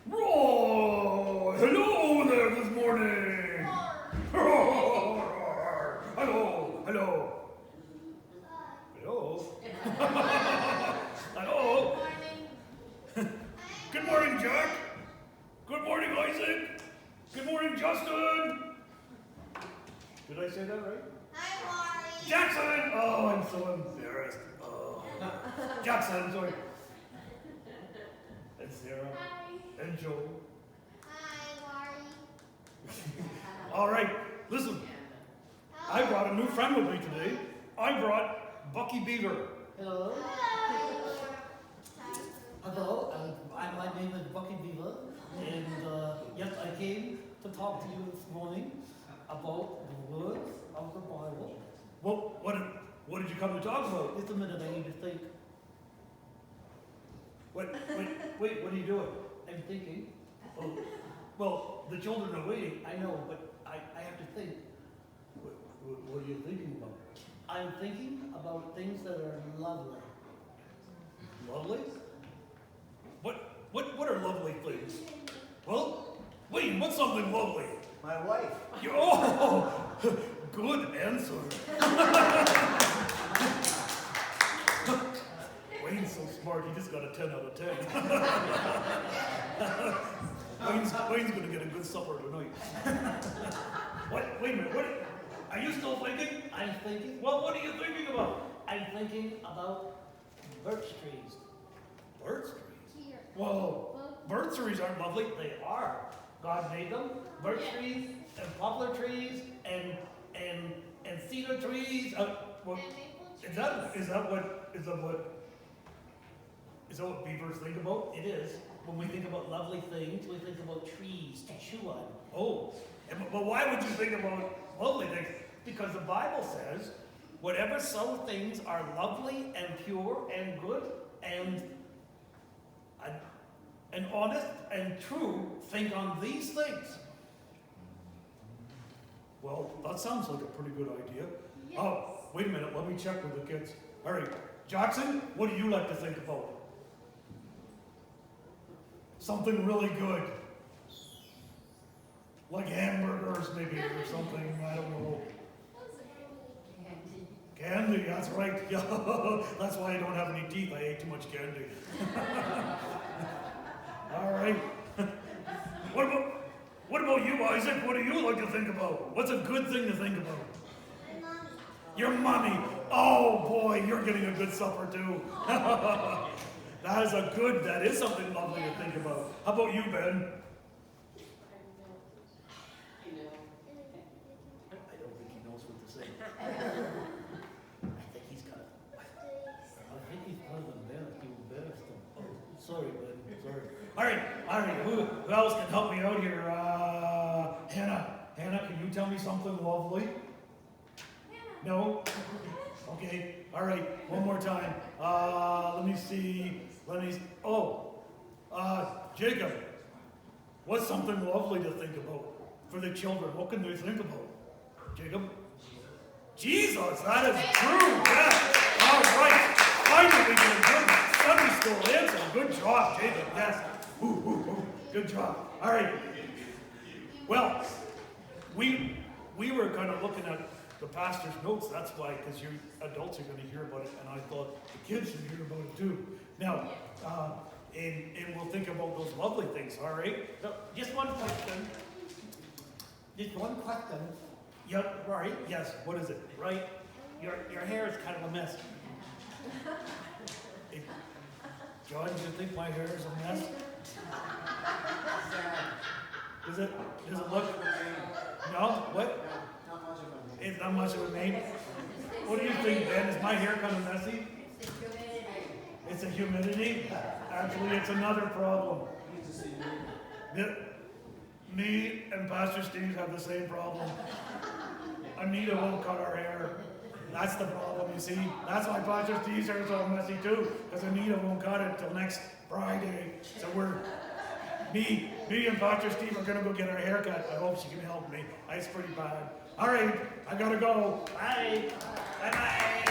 Roar! Hello there this morning! Roar! Hello! Hello! Hello? Hello? Good morning, Jack! Good morning, Isaac! Good morning, Justin! Did I say that right? Hi, Wari. Jackson! Oh, I'm so embarrassed. Oh. Jackson, sorry. And Sarah. Hi. And Joe. Hi, Wari. All right, listen. I brought a new friend with me today. I brought Bucky Beaver. Hello. Hello. Hello. My name is Bucky Beaver, and yes, I came to talk to you this morning about the words of the Bible. Well, what did you come to talk about? Just a minute, I need to think. Wait, what are you doing? I'm thinking. Oh, well, the children are waiting. I know, but I have to think. What are you thinking about? I'm thinking about things that are lovely. Lovely? What are lovely things? Well, wait, what's something lovely? My wife. Oh, good answer. Wayne's so smart, he just got a 10 out of 10. Wayne's gonna get a good supper tonight. Wait a minute, what? Are you still thinking? I'm thinking. Well, what are you thinking about? I'm thinking about birch trees. Birch trees? Here. Whoa, birch trees aren't lovely. They are. God made them. Birch trees and poplar trees and cedar trees. Well, is that what beavers think about? It is. When we think about lovely things, we think about trees to chew on. Oh, but why would you think about lovely things? Because the Bible says, whatever so things are lovely and pure and good and honest and true, think on these things. Well, that sounds like a pretty good idea. Yes. Oh, wait a minute, let me check with the kids. All right, Jackson, what do you like to think about? Something really good. Like hamburgers maybe or something, I don't know. Candy, that's right. Yeah, that's why I don't have any teeth. I ate too much candy. All right. What about you, Isaac? What do you like to think about? What's a good thing to think about? Mommy. Your mommy. Oh boy, you're getting a good supper too. That is something lovely to think about. How about you, Ben? I don't think he knows what to say. I think he's got it. I think he's kind of embarrassed. He embarrassed him. Oh, sorry, bud. Sorry. All right. Who else can help me out here? Hannah, can you tell me something lovely? No? Okay. All right. One more time. Let me see. Jacob. What's something lovely to think about for the children? What can they think about? Jacob? Jesus, that is true. Yeah. All right. Finally, we get a good Sunday school answer. Good job, Jacob. Yes. Ooh. Good job. All right. Well, we were kind of looking at the pastor's notes. That's why, because you adults are going to hear about it, and I thought the kids should hear about it too. Now, and we'll think about those lovely things. All right. So, just one question. Yeah. Right. Yes. What is it? Right? Your hair is kind of a mess. Hey, John, do you think my hair is a mess? Does it look? No? What? Not much of a It's not much of a mane. What do you think, Ben? Is my hair kind of messy? It's a humidity? Actually, it's another problem. need to see me. Me and Pastor Steve have the same problem. Anita won't cut our hair. That's the problem, you see. That's why Pastor Steve's hair is all messy too, because Anita won't cut it till next Friday. So me and Pastor Steve are gonna go get our hair cut. I hope she can help me. It's pretty bad. All right, I gotta go. Bye. Bye-bye.